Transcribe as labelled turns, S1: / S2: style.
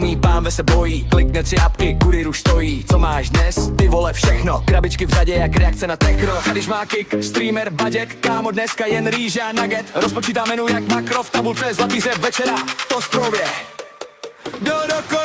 S1: neumí, pán se bojí. Klikne 3 apky, kurier už stojí. Co máš dnes? Ty vole všechno. Krabičky v řadě jak reakce na techno. A když má kick, streamer, baděk, kámo dneska jen rýže a nugget. Rozpočítá menu jak makro v tabulce, zlatý řep večera. To strově. Do roku